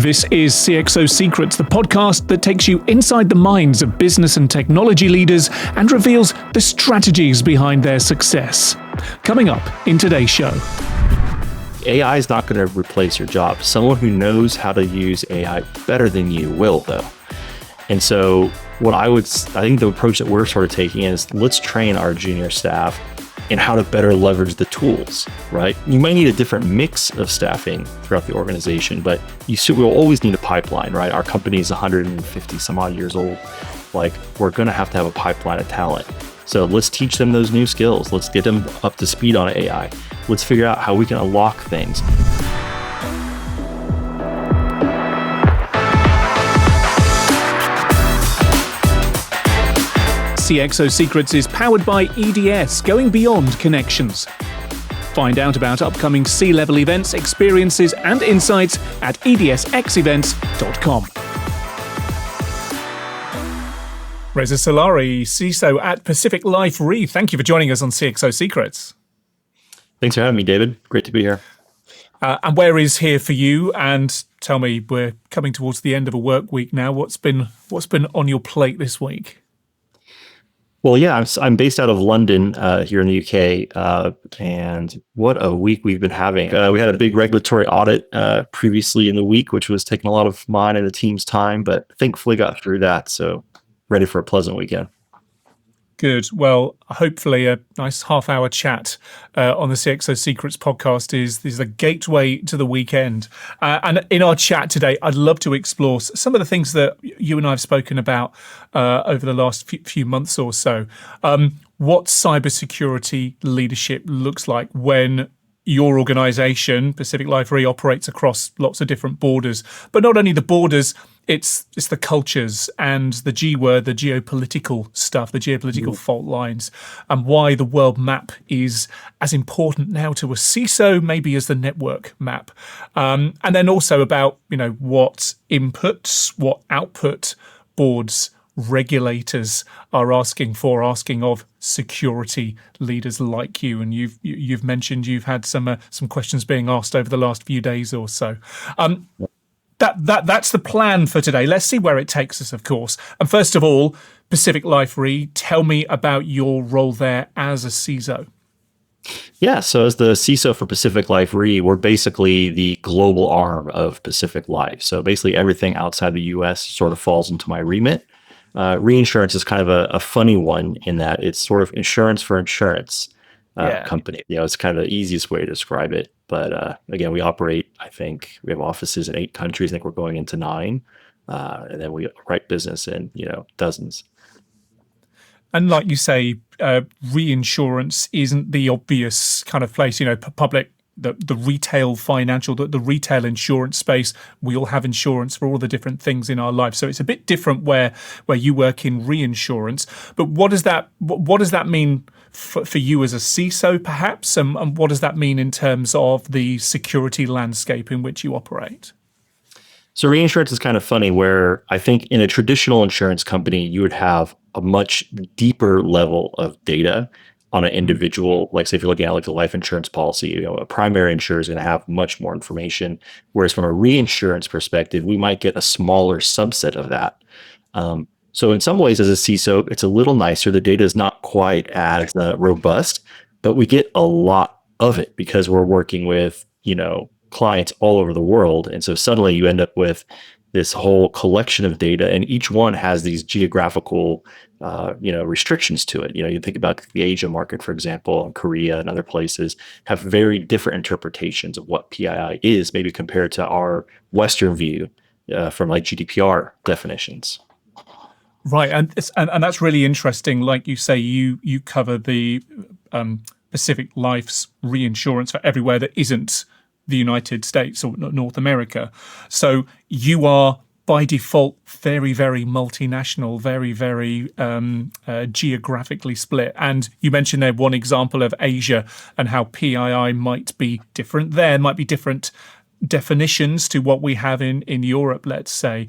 This is CXO Secrets, the podcast that takes you inside the minds of business and technology leaders and reveals the strategies behind their success. Coming up in today's show. AI is not going to replace your job. Someone who knows how to use AI better than you will, though. And so I think the approach that we're sort of taking is let's train our junior staff in how to better leverage the tools, right? You might need a different mix of staffing throughout the organization, but we'll always need a pipeline, right? Our company is 150 some odd years old. We're going to have a pipeline of talent. So let's teach them those new skills. Let's get them up to speed on AI. Let's figure out how we can unlock things. CXO Secrets is powered by EDS, going beyond connections. Find out about upcoming C-level events, experiences, and insights at edsxevents.com. Reza Salari, CISO at Pacific Life Re. Thank you for joining us on CXO Secrets. Thanks for having me, David. Great to be here. And where is here for you? And tell me, we're coming towards the end of a work week now. What's been on your plate this week? Well, yeah, I'm based out of London here in the UK, and what a week we've been having. We had a big regulatory audit previously in the week, which was taking a lot of mine and the team's time, but thankfully got through that, so ready for a pleasant weekend. Good. Well, hopefully a nice half-hour chat on the CXO Secrets podcast is the gateway to the weekend. And in our chat today, I'd love to explore some of the things that you and I have spoken about over the last few months or so. What cybersecurity leadership looks like when your organization, Pacific Life Re, operates across lots of different borders. But not only the borders, it's the cultures and the G word, the geopolitical stuff, the geopolitical fault lines, and why the world map is as important now to a CISO maybe as the network map. And then also about, what inputs, what output boards, regulators are asking of security leaders like you, and you've mentioned you've had some questions being asked over the last few days or so. That's the plan for today. Let's see where it takes us, of course. And first of all, Pacific Life Re, tell me about your role there as a CISO. Yeah, so as the CISO for Pacific Life Re, we're basically the global arm of Pacific Life. So basically everything outside the US sort of falls into my remit. Reinsurance is kind of a funny one in that it's sort of insurance for insurance company. It's kind of the easiest way to describe it. But again, we operate, I think we have offices in 8 countries. I think we're going into 9. And then we write business in, dozens. And like you say, reinsurance isn't the obvious kind of place, public, the retail financial, the retail insurance space. We all have insurance for all the different things in our life. So it's a bit different where you work in reinsurance. But what does that mean for you as a CISO, perhaps? And what does that mean in terms of the security landscape in which you operate? So reinsurance is kind of funny where I think in a traditional insurance company, you would have a much deeper level of data on an individual, like say if you're looking at the life insurance policy, a primary insurer is going to have much more information. Whereas from a reinsurance perspective, we might get a smaller subset of that. So in some ways as a CISO, it's a little nicer. The data is not quite as robust, but we get a lot of it because we're working with, clients all over the world. And so suddenly you end up with this whole collection of data, and each one has these geographical, restrictions to it. You think about the Asia market, for example, and Korea and other places have very different interpretations of what PII is, maybe compared to our Western view from like GDPR definitions. Right, and that's really interesting. Like you say, you cover the Pacific Life's reinsurance for everywhere that isn't the United States or North America. So you are by default very, very multinational, very, very geographically split. And you mentioned there one example of Asia and how PII might be different there, might be different definitions to what we have in Europe, let's say.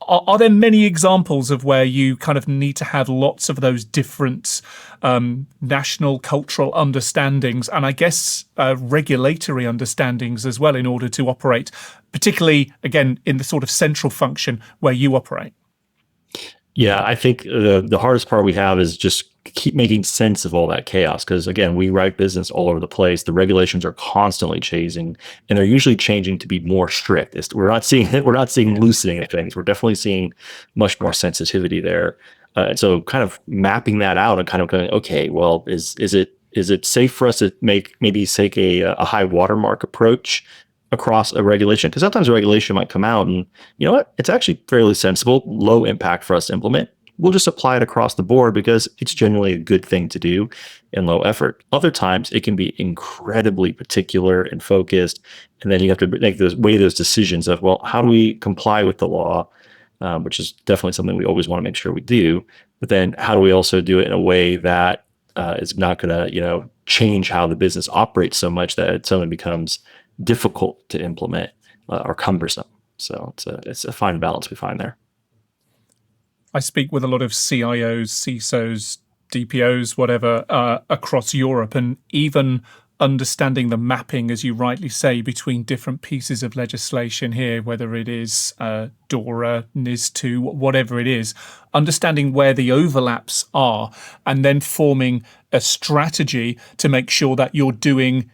Are there many examples of where you kind of need to have lots of those different national cultural understandings and I guess regulatory understandings as well in order to operate particularly, again, in the sort of central function where you operate? Yeah, I think the hardest part we have is just keep making sense of all that chaos. Because again, we write business all over the place. The regulations are constantly changing, and they're usually changing to be more strict. We're not seeing loosening of things. We're definitely seeing much more sensitivity there. And so, kind of mapping that out and kind of going, okay, well, is it safe for us to maybe take a high watermark approach across a regulation? Because sometimes a regulation might come out and you know what, it's actually fairly sensible, low impact for us to implement. We'll just apply it across the board because it's generally a good thing to do and low effort. Other times it can be incredibly particular and focused. And then you have to weigh those decisions of, well, how do we comply with the law? Which is definitely something we always want to make sure we do. But then how do we also do it in a way that is not going to, change how the business operates so much that it suddenly becomes difficult to implement or cumbersome. So it's a fine balance we find there. I speak with a lot of CIOs, CISOs, DPOs, whatever, across Europe, and even understanding the mapping, as you rightly say, between different pieces of legislation here, whether it is DORA, NIS2, whatever it is, understanding where the overlaps are, and then forming a strategy to make sure that you're doing,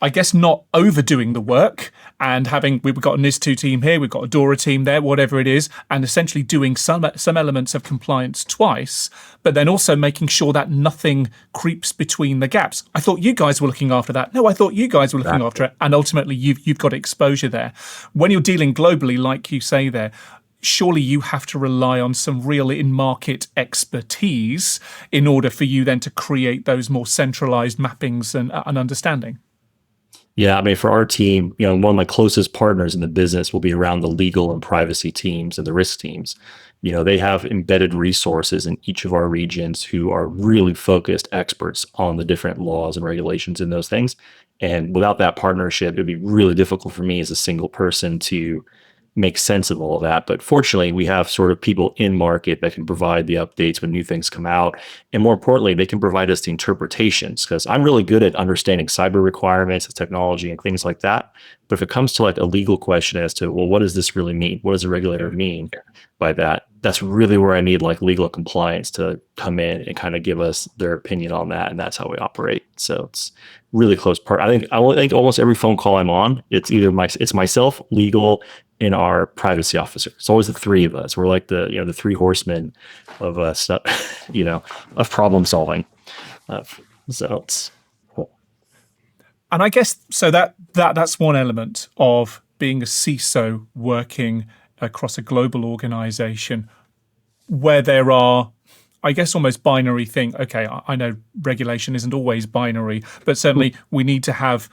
I guess, not overdoing the work and we've got a NIS2 team here, we've got a DORA team there, whatever it is, and essentially doing some elements of compliance twice, but then also making sure that nothing creeps between the gaps. I thought you guys were looking after that. No, I thought you guys were looking after it. And ultimately you've got exposure there. When you're dealing globally, like you say there, surely you have to rely on some real in-market expertise in order for you then to create those more centralized mappings and understanding. Yeah, I mean, for our team, one of my closest partners in the business will be around the legal and privacy teams and the risk teams. They have embedded resources in each of our regions who are really focused experts on the different laws and regulations in those things. And without that partnership, it'd be really difficult for me as a single person to make sense of all of that. But fortunately, we have sort of people in market that can provide the updates when new things come out. And more importantly, they can provide us the interpretations, because I'm really good at understanding cyber requirements, technology, and things like that. But if it comes to like a legal question as to, well, what does this really mean? What does a regulator mean by that? That's really where I need like legal compliance to come in and kind of give us their opinion on that. And that's how we operate. So it's really close part. I think almost every phone call I'm on, it's either it's myself, legal, and our privacy officer. It's always the three of us. We're like the three horsemen of of problem solving. So it's cool. And I guess so that's one element of being a CISO working across a global organization where there are, I guess, almost binary thing. Okay, I know regulation isn't always binary, but certainly we need to have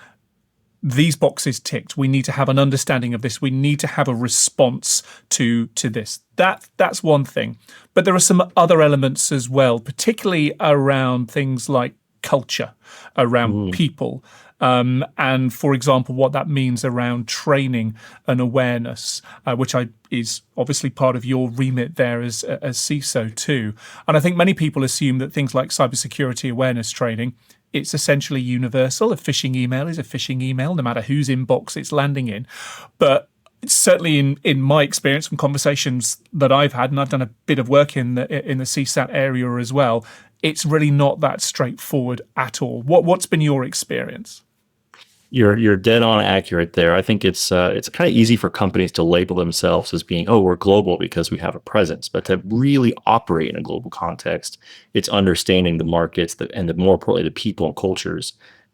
these boxes ticked. We need to have an understanding of this. We need to have a response to this. That's one thing. But there are some other elements as well, particularly around things like culture, around people. And for example, what that means around training and awareness, which is obviously part of your remit there as CISO too. And I think many people assume that things like cybersecurity awareness training, it's essentially universal. A phishing email is a phishing email, no matter whose inbox it's landing in. But certainly in my experience from conversations that I've had, and I've done a bit of work in the CSAT area as well, it's really not that straightforward at all. What's been your experience? You're dead on accurate there. I think it's kind of easy for companies to label themselves as being, oh, we're global because we have a presence. But to really operate in a global context, it's understanding the markets and more importantly, the people and cultures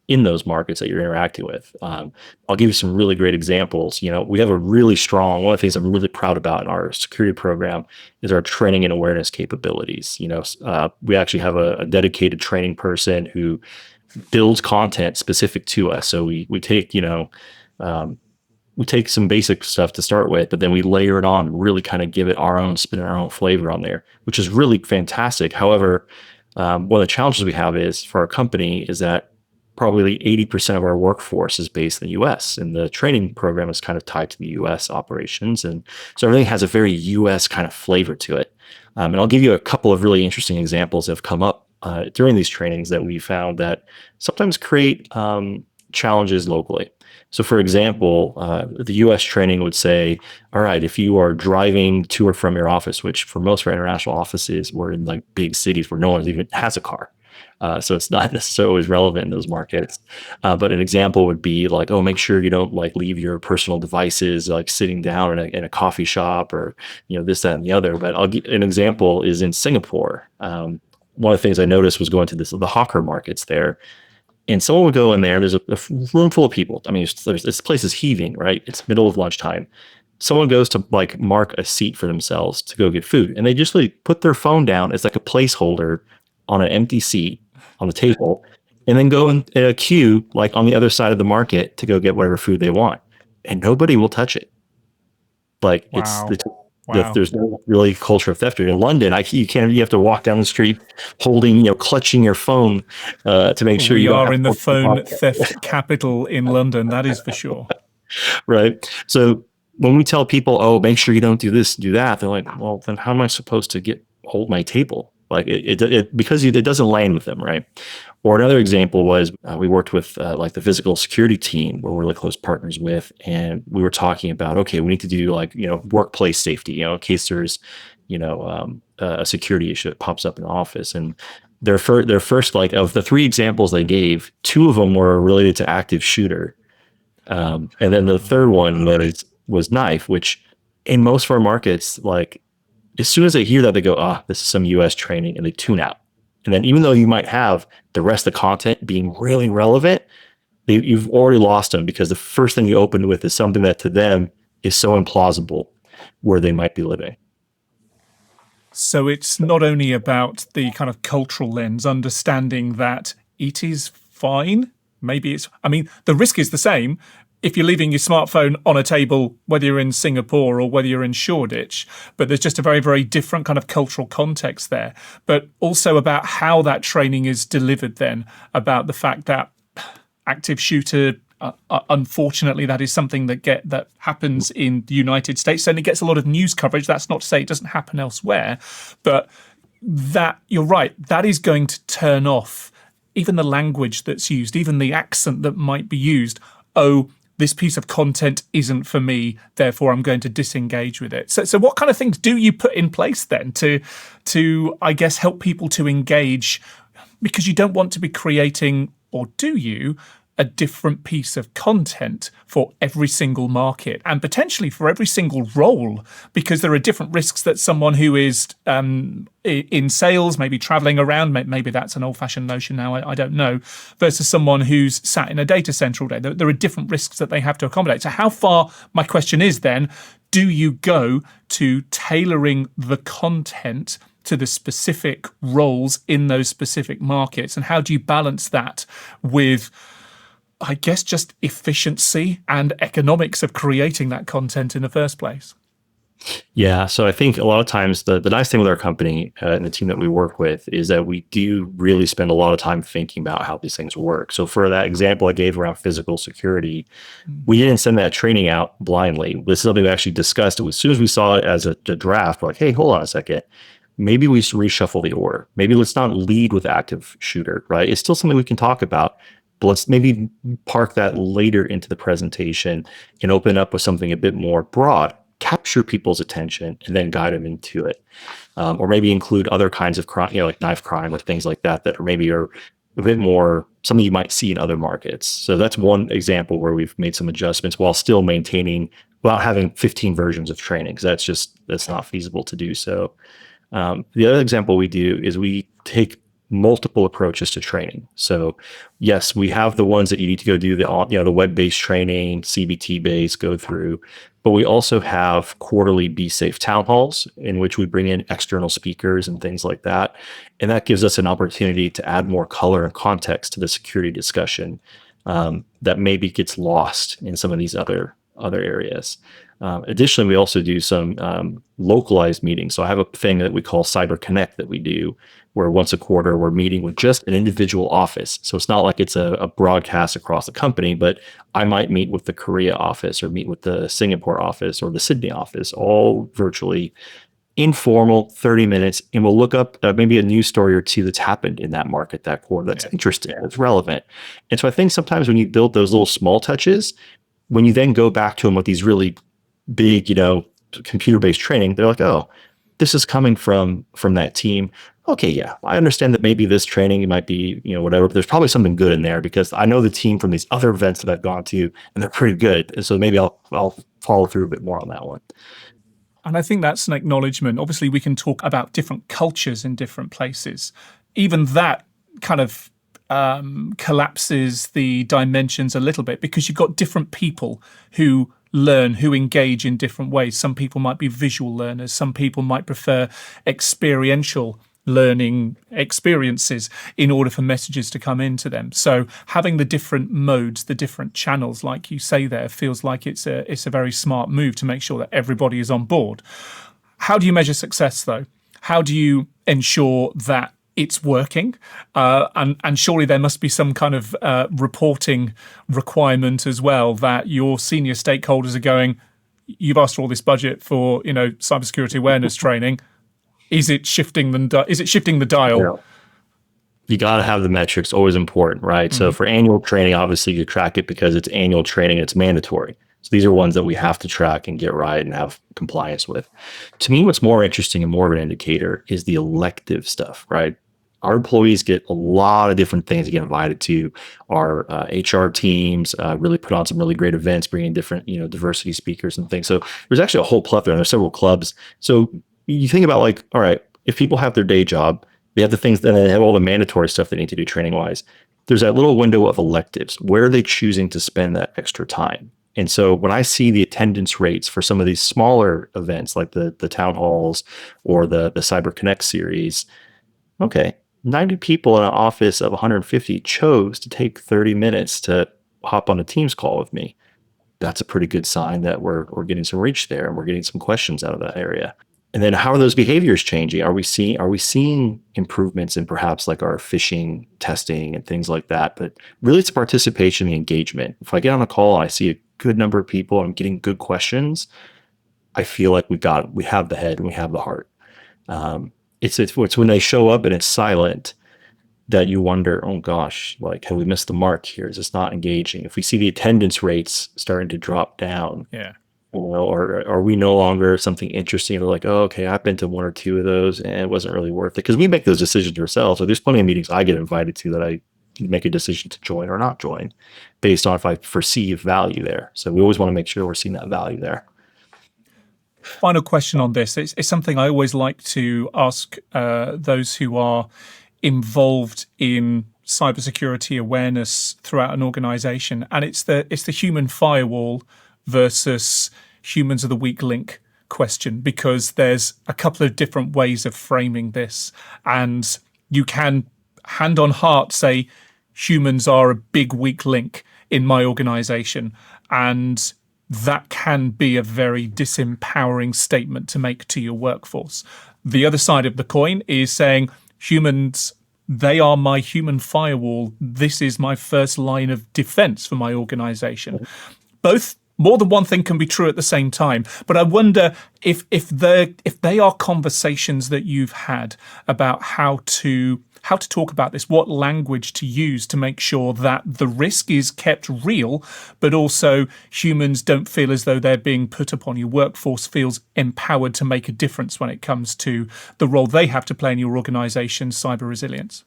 in those markets that you're interacting with. I'll give you some really great examples. We have one of the things I'm really proud about in our security program is our training and awareness capabilities. We actually have a dedicated training person who builds content specific to us. So we take, we take some basic stuff to start with, but then we layer it on, really kind of give it our own spin, our own flavor on there, which is really fantastic. However, one of the challenges we have is for our company is that probably 80% of our workforce is based in the US, and the training program is kind of tied to the US operations. And so everything has a very US kind of flavor to it. And I'll give you a couple of really interesting examples that have come up during these trainings that we found that sometimes create challenges locally. So, for example, the US training would say, all right, if you are driving to or from your office, which for most of our international offices, we're in like big cities where no one even has a car. So it's not necessarily always relevant in those markets. But an example would be like, oh, make sure you don't like leave your personal devices like sitting down in a coffee shop or, this, that, and the other. But I'll give an example is in Singapore. One of the things I noticed was going to the hawker markets there. And someone would go in there, there's a room full of people. I mean, this place is heaving, right? It's middle of lunchtime. Someone goes to like mark a seat for themselves to go get food. And they just like put their phone down as like a placeholder on an empty seat on the table and then go in a queue like on the other side of the market to go get whatever food they want. And nobody will touch it. Like Wow. Wow. there's no really culture of theft. In London, you have to walk down the street holding, clutching your phone to make sure We you don't are have in the to phone theft capital in London, that is for sure. right. So when we tell people, oh, make sure you don't do this, do that, they're like, well, then how am I supposed to hold my table? Like because it doesn't land with them, right? Or another example was we worked with like the physical security team where we're really close partners with, and we were talking about, okay, we need to do like, workplace safety, in case there's, a security issue that pops up in the office. And their first, like of the three examples they gave, two of them were related to active shooter. And then the third one was knife, which in most of our markets, like as soon as they hear that, they go, this is some US training, and they tune out. And then even though you might have the rest of the content being really relevant, you've already lost them because the first thing you opened with is something that to them is so implausible where they might be living. So it's not only about the kind of cultural lens, understanding that it is fine. Maybe the risk is the same if you're leaving your smartphone on a table, whether you're in Singapore or whether you're in Shoreditch, but there's just a very, very different kind of cultural context there. But also about how that training is delivered then, about the fact that active shooter, unfortunately, that is something that happens in the United States. Certainly gets a lot of news coverage. That's not to say it doesn't happen elsewhere, but that you're right, that is going to turn off even the language that's used, even the accent that might be used. Oh, this piece of content isn't for me, therefore I'm going to disengage with it. So what kind of things do you put in place then to I guess help people to engage? Because you don't want to be creating, or do you, a different piece of content for every single market and potentially for every single role, because there are different risks that someone who is in sales, maybe traveling around, maybe that's an old-fashioned notion now, I don't know, versus someone who's sat in a data center all day. There are different risks that they have to accommodate. So how far, my question is then, do you go to tailoring the content to the specific roles in those specific markets? And how do you balance that with, I guess, just efficiency and economics of creating that content in the first place? Yeah. So I think a lot of times the nice thing with our company and the team that we work with is that we do really spend a lot of time thinking about how these things work. So for that example I gave around physical security, we didn't send that training out blindly. This is something we actually discussed. As soon as we saw it as a draft, we're like, hey, hold on a second. Maybe we should reshuffle the order. Maybe let's not lead with active shooter, right? It's still something we can talk about, but let's maybe park that later into the presentation and open up with something a bit more broad, capture people's attention, and then guide them into it. Or maybe include other kinds of crime, like knife crime or things like that, that maybe are a bit more something you might see in other markets. So that's one example where we've made some adjustments while still maintaining, without having 15 versions of training, because that's not feasible to do so. The other example we do is we take multiple approaches to training. So yes, we have the ones that you need to go do the web-based training, CBT-based, go through, but we also have quarterly Be Safe town halls in which we bring in external speakers and things like that. And that gives us an opportunity to add more color and context to the security discussion that maybe gets lost in some of these other areas. Additionally, we also do some localized meetings. So I have a thing that we call Cyber Connect that we do, where once a quarter we're meeting with just an individual office. So it's not like it's a broadcast across the company, but I might meet with the Korea office or meet with the Singapore office or the Sydney office, all virtually. informal 30 minutes, and we'll look up maybe a news story or two that's happened in that market that quarter that's interesting, that's relevant. And so I think sometimes when you build those little small touches, when you then go back to them with these really big, computer-based training, they're like, oh, this is coming from that team. Okay, yeah, I understand that maybe this training might be, whatever, but there's probably something good in there because I know the team from these other events that I've gone to, and they're pretty good. And so maybe I'll follow through a bit more on that one. And I think that's an acknowledgement. Obviously, we can talk about different cultures in different places. Even that kind of collapses the dimensions a little bit because you've got different people who learn, who engage in different ways. Some people might be visual learners. Some people might prefer experiential learning experiences in order for messages to come into them. So having the different modes, the different channels, like you say there, feels like it's a very smart move to make sure that everybody is on board. How do you measure success, though? How do you ensure that it's working? And surely there must be some kind of reporting requirement as well that your senior stakeholders are going, you've asked for all this budget for, cybersecurity awareness training. Is it shifting the dial? Yeah. You got to have the metrics, always important, right? So for annual training, obviously you track it because it's annual training, it's mandatory. So these are ones that we have to track and get right and have compliance with. To me, what's more interesting and more of an indicator is the elective stuff, right? Our employees get a lot of different things to get invited to. Our HR teams really put on some really great events, bringing different, diversity speakers and things. So there's actually a whole plethora. There's several clubs. So you think about like, all right, if people have their day job, they have the things, then they have all the mandatory stuff they need to do training wise. There's that little window of electives. Where are they choosing to spend that extra time? And so when I see the attendance rates for some of these smaller events, like the town halls or the Cyber Connect series, okay, 90 people in an office of 150 chose to take 30 minutes to hop on a Teams call with me. That's a pretty good sign that we're getting some reach there and we're getting some questions out of that area. And then how are those behaviors changing? Are we seeing improvements in perhaps like our phishing testing and things like that? But really it's participation and engagement. If I get on a call and I see a good number of people and I'm getting good questions, I feel like we have the head and we have the heart. It's when they show up and it's silent that you wonder, oh gosh, like have we missed the mark here? Is this not engaging? If we see the attendance rates starting to drop down, or are we no longer something interesting? They're like, oh, okay, I've been to one or two of those and it wasn't really worth it. Because we make those decisions ourselves. So there's plenty of meetings I get invited to that I make a decision to join or not join based on if I perceive value there. So we always want to make sure we're seeing that value there. Final question on this. It's something I always like to ask those who are involved in cybersecurity awareness throughout an organization. And it's the human firewall versus humans are the weak link question, because there's a couple of different ways of framing this. And you can, hand on heart, say humans are a big weak link in my organization. And that can be a very disempowering statement to make to your workforce. The other side of the coin is saying humans, they are my human firewall. This is my first line of defense for my organization. Both, more than one thing can be true at the same time. But I wonder if they are conversations that you've had about how to talk about this, what language to use to make sure that the risk is kept real, but also humans don't feel as though they're being put upon. Your workforce feels empowered to make a difference when it comes to the role they have to play in your organization's cyber resilience.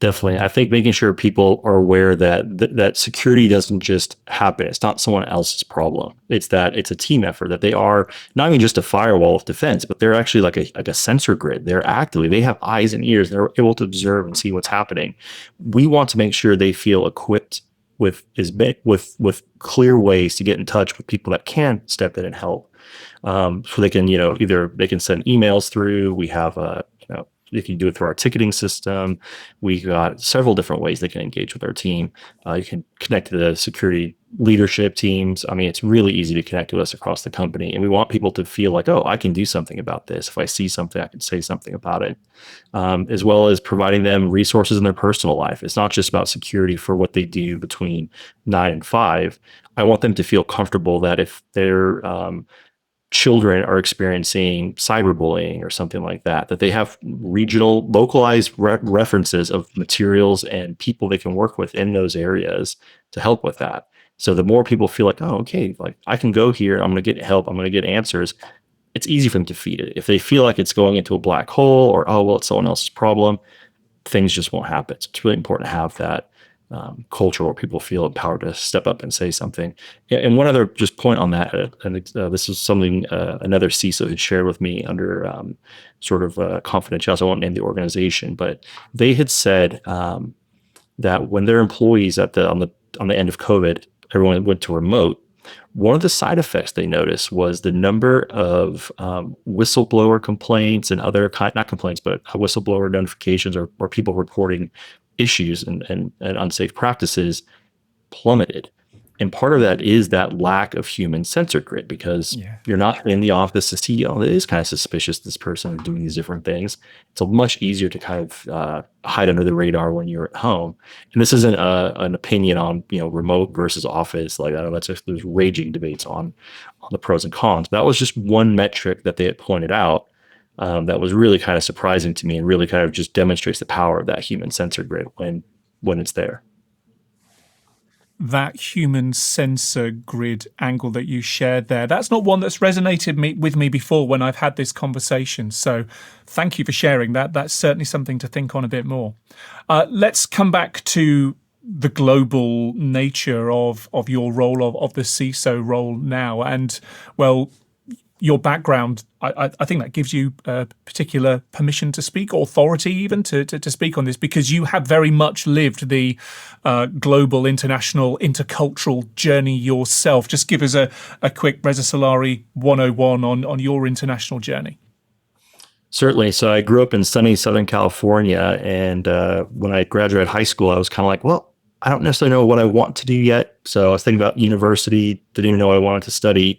Definitely. I think making sure people are aware that security doesn't just happen. It's not someone else's problem. It's that it's a team effort, that they are not even just a firewall of defense, but they're actually like a sensor grid. They have eyes and ears. They're able to observe and see what's happening. We want to make sure they feel equipped with clear ways to get in touch with people that can step in and help. So they can, either they can send emails through. We have they can do it through our ticketing system. We got several different ways they can engage with our team. You can connect to the security leadership teams. I mean, it's really easy to connect with us across the company. And we want people to feel like, oh, I can do something about this. If I see something, I can say something about it. As well as providing them resources in their personal life. It's not just about security for what they do between 9 and 5. I want them to feel comfortable that if they're children are experiencing cyberbullying or something like that, that they have regional, localized references of materials and people they can work with in those areas to help with that. So the more people feel like, oh, okay, like I can go here, I'm going to get help, I'm going to get answers, it's easy for them to feed it. If they feel like it's going into a black hole or, oh, well, it's someone else's problem, things just won't happen. So it's really important to have that culture where people feel empowered to step up and say something. Yeah, and one other just point on that, and this is something another CISO had shared with me under sort of confidentiality. I won't name the organization, but they had said that when their employees on the end of COVID, everyone went to remote. One of the side effects they noticed was the number of whistleblower complaints and other not complaints, but whistleblower notifications or people reporting issues and unsafe practices plummeted. And part of that is that lack of human sensor grid, because you're not in the office to see, oh, it is kind of suspicious this person is doing these different things. It's much easier to kind of hide under the radar when you're at home. And this isn't an opinion on, remote versus office. Like, I know there's raging debates on the pros and cons. But that was just one metric that they had pointed out that was really kind of surprising to me and really kind of just demonstrates the power of that human sensor grid when it's there. That human sensor grid angle that you shared there, that's not one that's resonated with me before when I've had this conversation. So thank you for sharing that. That's certainly something to think on a bit more. Let's come back to the global nature of your role, of the CISO role now. And, well, your background, I think that gives you particular permission to speak, authority even to speak on this, because you have very much lived the global, international, intercultural journey yourself. Just give us a quick Reza Salari 101 on your international journey. Certainly. So I grew up in sunny Southern California, and when I graduated high school, I was kind of like, well, I don't necessarily know what I want to do yet. So I was thinking about university, didn't even know what I wanted to study.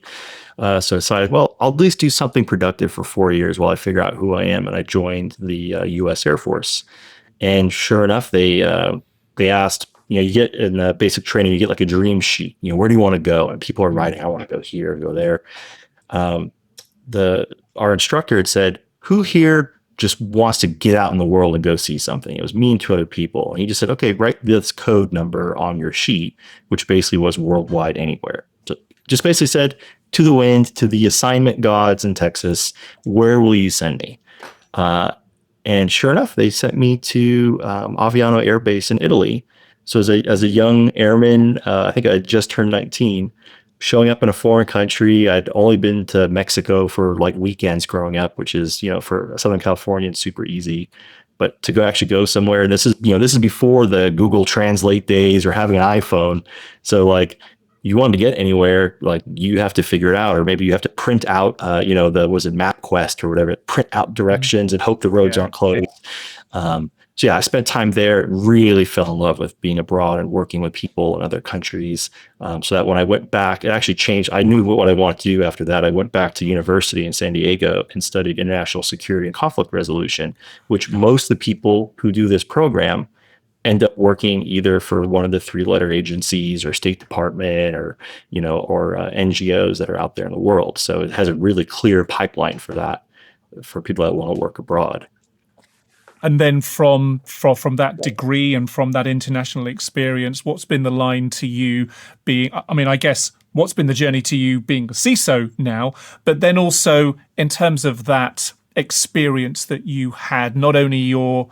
So I decided, well, I'll at least do something productive for 4 years while I figure out who I am. And I joined the U.S. Air Force. And sure enough, they asked, you get in the basic training, you get like a dream sheet. Where do you want to go? And people are writing, I want to go here, go there. Our instructor had said, who here just wants to get out in the world and go see something? It was me and 2 other people. And he just said, okay, write this code number on your sheet, which basically was worldwide anywhere. So just basically said, to the wind, to the assignment gods in Texas, where will you send me? And sure enough, they sent me to Aviano Air Base in Italy. So as a young airman, I think I had just turned 19, showing up in a foreign country. I'd only been to Mexico for like weekends growing up, which is, for Southern California, it's super easy. But to actually go somewhere, and this is before the Google Translate days or having an iPhone. So like, you want to get anywhere, like you have to figure it out, or maybe you have to print out, was it MapQuest or whatever, print out directions and hope the roads aren't closed. So yeah, I spent time there, really fell in love with being abroad and working with people in other countries. So that when I went back, it actually changed. I knew what I wanted to do after that. I went back to university in San Diego and studied international security and conflict resolution, which most of the people who do this program end up working either for one of the 3-letter agencies or State Department or NGOs that are out there in the world. So it has a really clear pipeline for that, for people that want to work abroad. And then from that degree and from that international experience, what's been the line to you being, I guess, what's been the journey to you being a CISO now, but then also in terms of that experience that you had, not only your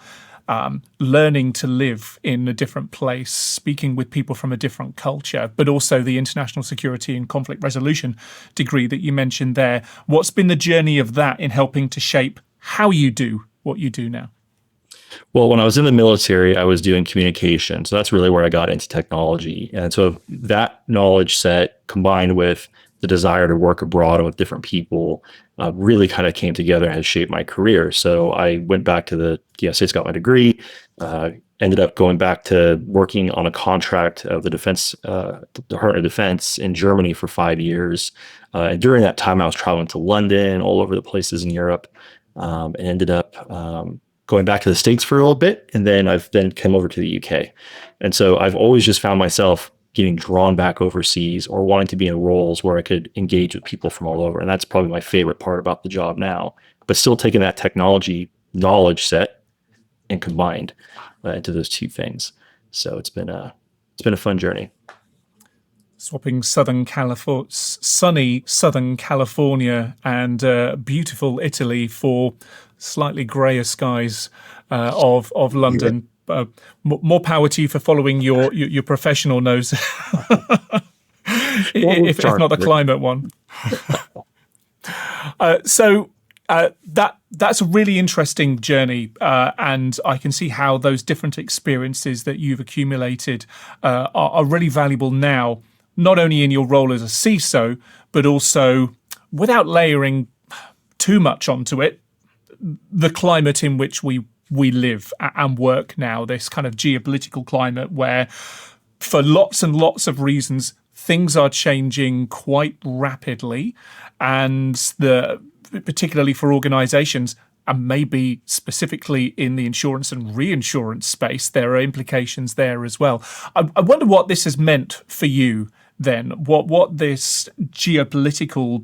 learning to live in a different place, speaking with people from a different culture, but also the international security and conflict resolution degree that you mentioned there. What's been the journey of that in helping to shape how you do what you do now? Well, when I was in the military, I was doing communication. So that's really where I got into technology. And so that knowledge set combined with the desire to work abroad with different people really kind of came together and has shaped my career. So I went back to the United States, got my degree, ended up going back to working on a contract of the Department of Defense in Germany for 5 years. And during that time, I was traveling to London, all over the places in Europe, and ended up going back to the States for a little bit. And then I've came over to the UK. And so I've always just found myself getting drawn back overseas or wanting to be in roles where I could engage with people from all over. And that's probably my favorite part about the job now, but still taking that technology knowledge set and combined into those two things. So it's been a fun journey. Swapping sunny Southern California and beautiful Italy for slightly grayer skies of London. More power to you for following your professional nose, if not the climate one. That's a really interesting journey, and I can see how those different experiences that you've accumulated are really valuable now, not only in your role as a CISO, but also, without layering too much onto it, the climate in which we live and work now, this kind of geopolitical climate where, for lots and lots of reasons, things are changing quite rapidly, and particularly for organizations, and maybe specifically in the insurance and reinsurance space, there are implications there as well. I wonder what this has meant for you then, what this geopolitical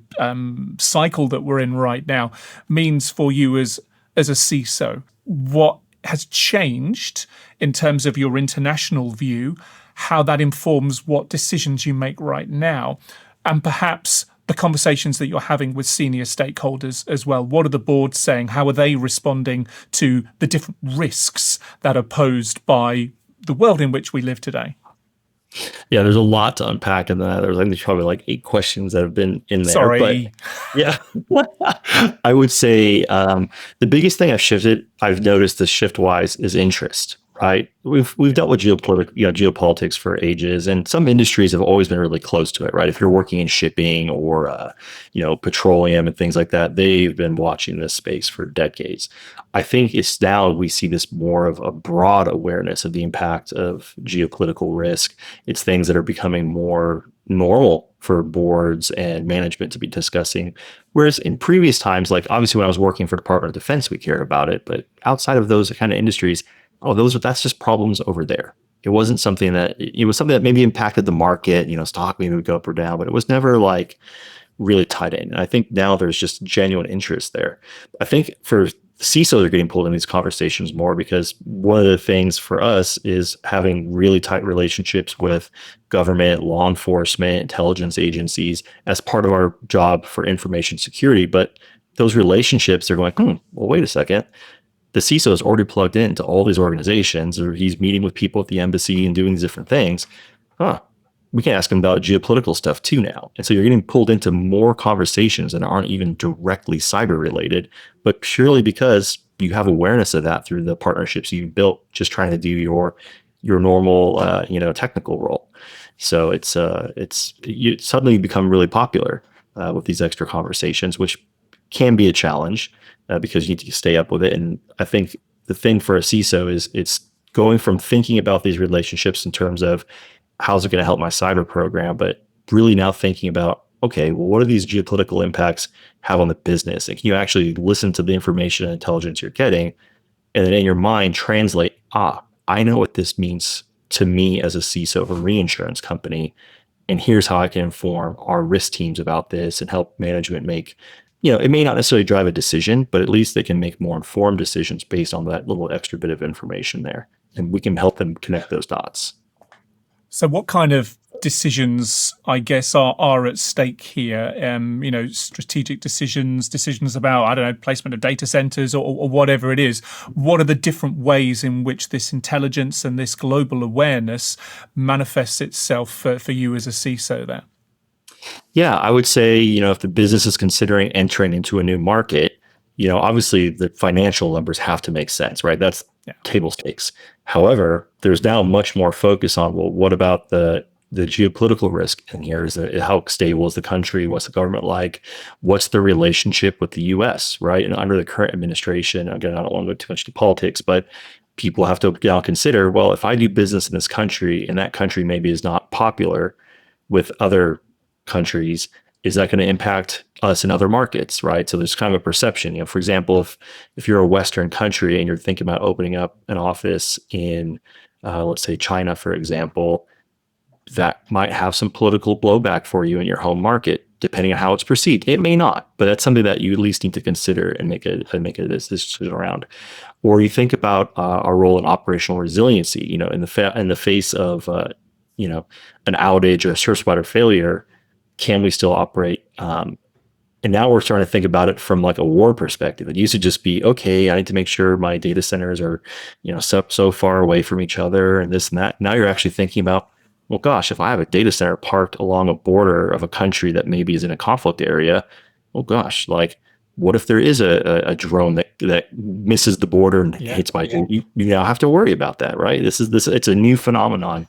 cycle that we're in right now means for you as a CISO. What has changed in terms of your international view, how that informs what decisions you make right now, and perhaps the conversations that you're having with senior stakeholders as well. What are the boards saying? How are they responding to the different risks that are posed by the world in which we live today? Yeah, there's a lot to unpack in that. There's probably like 8 questions that have been in there. Sorry. But yeah, I would say the biggest thing I've noticed the shift wise is interest. Right, we've dealt with geopolitics for ages, and some industries have always been really close to it. Right, if you're working in shipping or petroleum and things like that, they've been watching this space for decades. I think it's now we see this more of a broad awareness of the impact of geopolitical risk. It's things that are becoming more normal for boards and management to be discussing. Whereas in previous times, like obviously when I was working for Department of Defense, we cared about it, but outside of those kind of industries, that's just problems over there. It was something that maybe impacted the market, stock maybe would go up or down, but it was never like really tied in. And I think now there's just genuine interest there. I think for CISOs are getting pulled in these conversations more because one of the things for us is having really tight relationships with government, law enforcement, intelligence agencies as part of our job for information security. But those relationships are going, well, wait a second. The CISO is already plugged into all these organizations, or he's meeting with people at the embassy and doing these different things. We can ask him about geopolitical stuff too now. And so you're getting pulled into more conversations that aren't even directly cyber related, but purely because you have awareness of that through the partnerships you've built, just trying to do your normal, technical role. So you suddenly become really popular with these extra conversations, which can be a challenge. Because you need to stay up with it. And I think the thing for a CISO is it's going from thinking about these relationships in terms of how's it going to help my cyber program, but really now thinking about, okay, well, what do these geopolitical impacts have on the business? And can you actually listen to the information and intelligence you're getting? And then in your mind, translate, I know what this means to me as a CISO of a reinsurance company. And here's how I can inform our risk teams about this and help management make it may not necessarily drive a decision, but at least they can make more informed decisions based on that little extra bit of information there. And we can help them connect those dots. So what kind of decisions, I guess, are at stake here? Strategic decisions about, placement of data centers or whatever it is. What are the different ways in which this intelligence and this global awareness manifests itself for you as a CISO there? Yeah, I would say, if the business is considering entering into a new market, obviously the financial numbers have to make sense, right? That's table stakes. However, there's now much more focus on, well, what about the geopolitical risk in here? How stable is the country? What's the government like? What's the relationship with the US, right? And under the current administration, again, I don't want to go too much to politics, but people have to now consider, well, if I do business in this country and that country maybe is not popular with other countries, is that going to impact us in other markets, right? So there's kind of a perception. For example, if you're a Western country and you're thinking about opening up an office in, let's say China, for example, that might have some political blowback for you in your home market, depending on how it's perceived. It may not, but that's something that you at least need to consider and make a decision around. Or you think about our role in operational resiliency. In the face of an outage or a service provider failure, can we still operate? And now we're starting to think about it from like a war perspective. It used to just be, okay, I need to make sure my data centers are, so far away from each other and this and that. Now you're actually thinking about, well, gosh, if I have a data center parked along a border of a country that maybe is in a conflict area, oh gosh, like what if there is a drone that misses the border and hits my, you now have to worry about that, right? It's a new phenomenon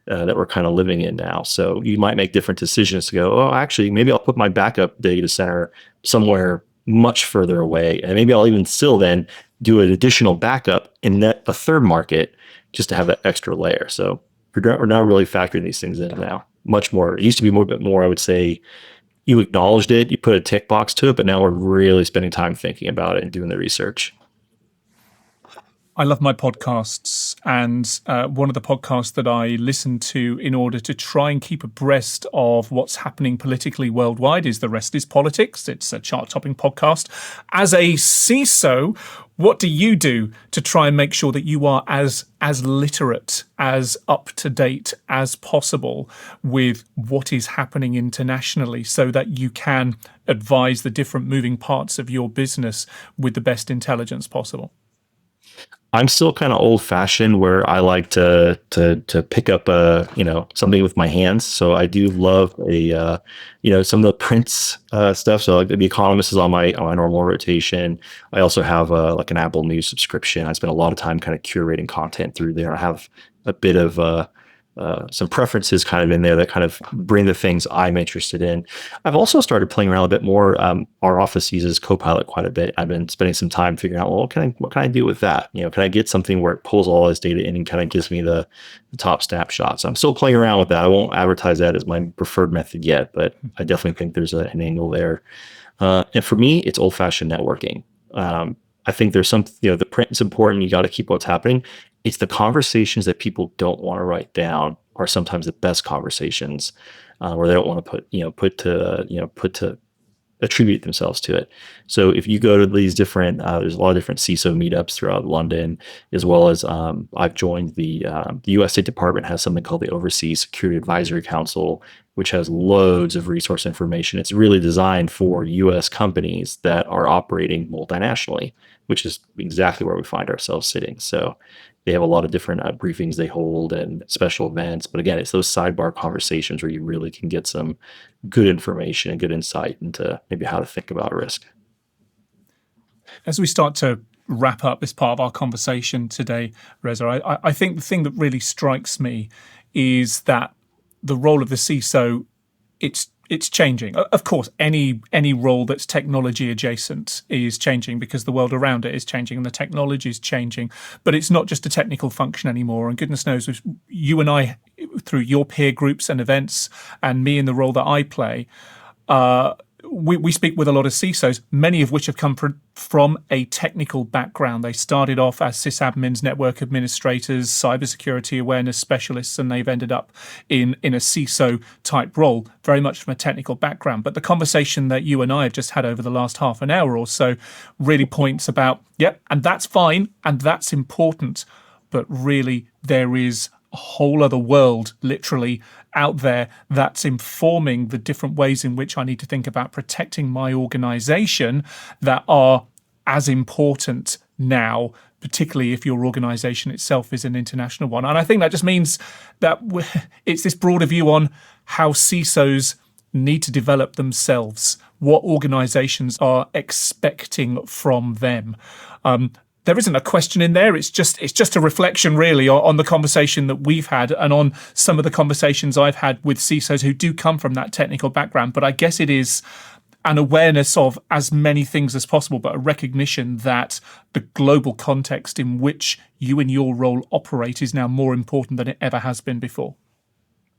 that we're kind of living in now. So you might make different decisions to go, oh, actually, maybe I'll put my backup data center somewhere much further away. And maybe I'll even still then do an additional backup in a third market just to have that extra layer. So we're not really factoring these things in now. Much more. It used to be a bit more, I would say, you acknowledged it, you put a tick box to it, but now we're really spending time thinking about it and doing the research. I love my podcasts, and one of the podcasts that I listen to in order to try and keep abreast of what's happening politically worldwide is The Rest is Politics. It's a chart-topping podcast. As a CISO, what do you do to try and make sure that you are as literate, as up-to-date as possible with what is happening internationally so that you can advise the different moving parts of your business with the best intelligence possible? I'm still kind of old fashioned where I like to pick up something with my hands. So I do love some of the prints stuff. So like The Economist is on my normal rotation. I also have like an Apple News subscription. I spend a lot of time kind of curating content through there. I have a bit of some preferences kind of in there that kind of bring the things I'm interested in. I've also started playing around a bit more. Our office uses Copilot quite a bit. I've been spending some time figuring out, well, what can I do with that? Can I get something where it pulls all this data in and kind of gives me the top snapshots? I'm still playing around with that. I won't advertise that as my preferred method yet, but I definitely think there's an angle there. And for me, it's old-fashioned networking. I think there's the print is important. You got to keep what's happening. It's the conversations that people don't want to write down are sometimes the best conversations, where they don't want to put to attribute themselves to it. So if you go to these different, there's a lot of different CISO meetups throughout London, as well as I've joined the U.S. State Department has something called the Overseas Security Advisory Council, which has loads of resource information. It's really designed for U.S. companies that are operating multinationally, which is exactly where we find ourselves sitting. So they have a lot of different briefings they hold and special events. But again, it's those sidebar conversations where you really can get some good information and good insight into maybe how to think about risk. As we start to wrap up this part of our conversation today, Reza, I think the thing that really strikes me is that the role of the CISO, it's changing. Of course, any role that's technology adjacent is changing because the world around it is changing and the technology is changing. But it's not just a technical function anymore. And goodness knows, you and I, through your peer groups and events, and me in the role that I play, we speak with a lot of CISOs, many of which have come from a technical background. They started off as sysadmins, network administrators, cybersecurity awareness specialists, and they've ended up in a CISO type role, very much from a technical background. But the conversation that you and I have just had over the last half an hour or so really points about, and that's fine, and that's important, but really there is a whole other world, literally, out there that's informing the different ways in which I need to think about protecting my organization that are as important now, particularly if your organization itself is an international one. And I think that just means that it's this broader view on how CISOs need to develop themselves, what organizations are expecting from them. There isn't a question in there. It's just a reflection, really, on the conversation that we've had and on some of the conversations I've had with CISOs who do come from that technical background. But I guess it is an awareness of as many things as possible, but a recognition that the global context in which you and your role operate is now more important than it ever has been before.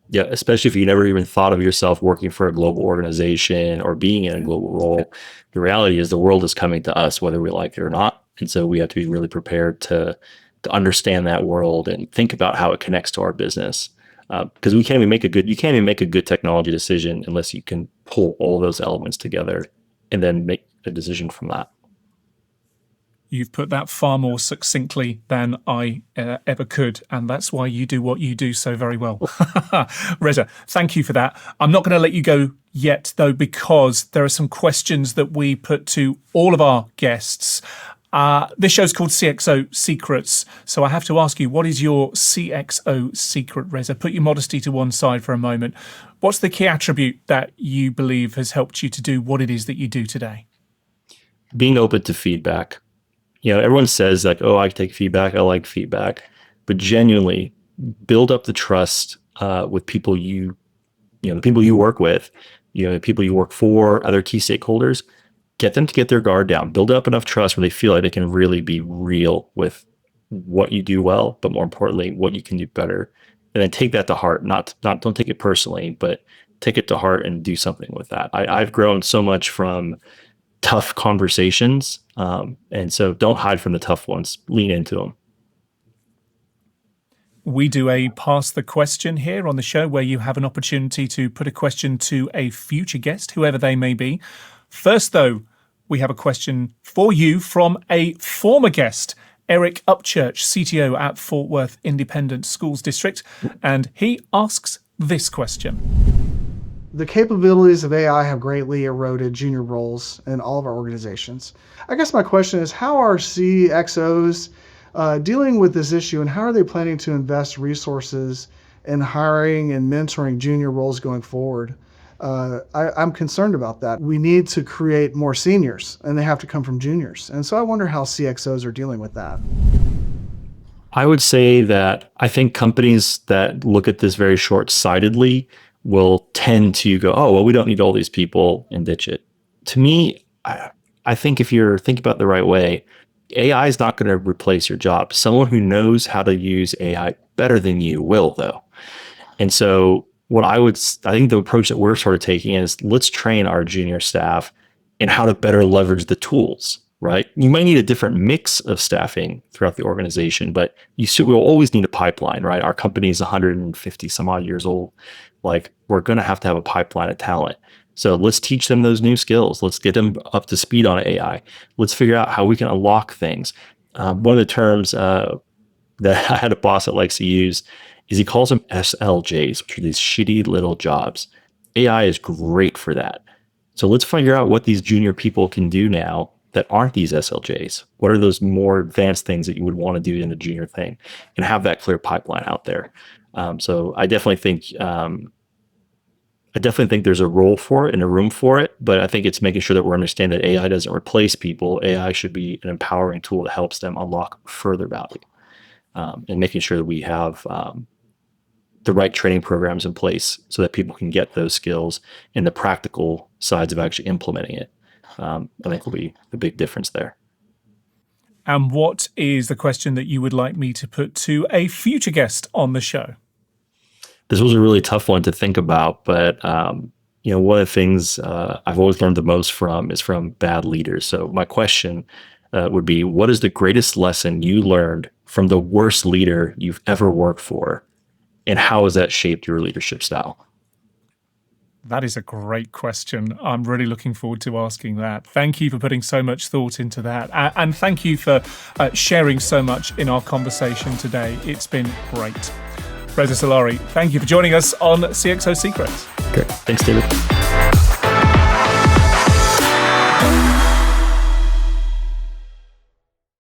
Yeah, especially if you never even thought of yourself working for a global organization or being in a global role. The reality is the world is coming to us, whether we like it or not. And so we have to be really prepared to understand that world and think about how it connects to our business. because you can't even make a good technology decision unless you can pull all those elements together and then make a decision from that. You've put that far more succinctly than I ever could, and that's why you do what you do so very well. Reza, thank you for that. I'm not going to let you go yet, though, because there are some questions that we put to all of our guests. This show's called CXO Secrets, so I have to ask you, what is your CXO secret, Reza? Put your modesty to one side for a moment. What's the key attribute that you believe has helped you to do what it is that you do today? Being open to feedback. Everyone says like, oh, I take feedback. I like feedback, but genuinely build up the trust with people the people you work with, the people you work for, other key stakeholders. Get them to get their guard down. Build up enough trust where they feel like they can really be real with what you do well, but more importantly, what you can do better. And then take that to heart. Don't take it personally, but take it to heart and do something with that. I've grown so much from tough conversations. And so don't hide from the tough ones. Lean into them. We do a pass the question here on the show where you have an opportunity to put a question to a future guest, whoever they may be. First, though, we have a question for you from a former guest, Eric Upchurch, CTO at Fort Worth Independent Schools District, and he asks this question. The capabilities of AI have greatly eroded junior roles in all of our organizations. I guess my question is, how are CXOs dealing with this issue, and how are they planning to invest resources in hiring and mentoring junior roles going forward? I'm concerned about that. We need to create more seniors, and they have to come from juniors. And so I wonder how CXOs are dealing with that. I would say that I think companies that look at this very short-sightedly will tend to go, oh, well, we don't need all these people and ditch it. To me, I think if you're thinking about it the right way, AI is not going to replace your job. Someone who knows how to use AI better than you will, though. And so I think the approach that we're sort of taking is let's train our junior staff in how to better leverage the tools, right? You might need a different mix of staffing throughout the organization, but we'll always need a pipeline, right? Our company is 150 some odd years old. Like, we're going to have a pipeline of talent. So let's teach them those new skills. Let's get them up to speed on AI. Let's figure out how we can unlock things. One of the terms that I had a boss that likes to use is he calls them SLJs, which are these shitty little jobs. AI is great for that. So let's figure out what these junior people can do now that aren't these SLJs. What are those more advanced things that you would want to do in a junior thing, and have that clear pipeline out there. So I definitely think there's a role for it and a room for it, but I think it's making sure that we understand that AI doesn't replace people. AI should be an empowering tool that helps them unlock further value, and making sure that we have the right training programs in place so that people can get those skills and the practical sides of actually implementing it. I think will be the big difference there. And what is the question that you would like me to put to a future guest on the show? This was a really tough one to think about, but one of the things I've always learned the most is from bad leaders. So my question would be, what is the greatest lesson you learned from the worst leader you've ever worked for, and how has that shaped your leadership style? That is a great question. I'm really looking forward to asking that. Thank you for putting so much thought into that. And thank you for sharing so much in our conversation today. It's been great. Reza Salari, thank you for joining us on CXO Secrets. Great. Thanks, David.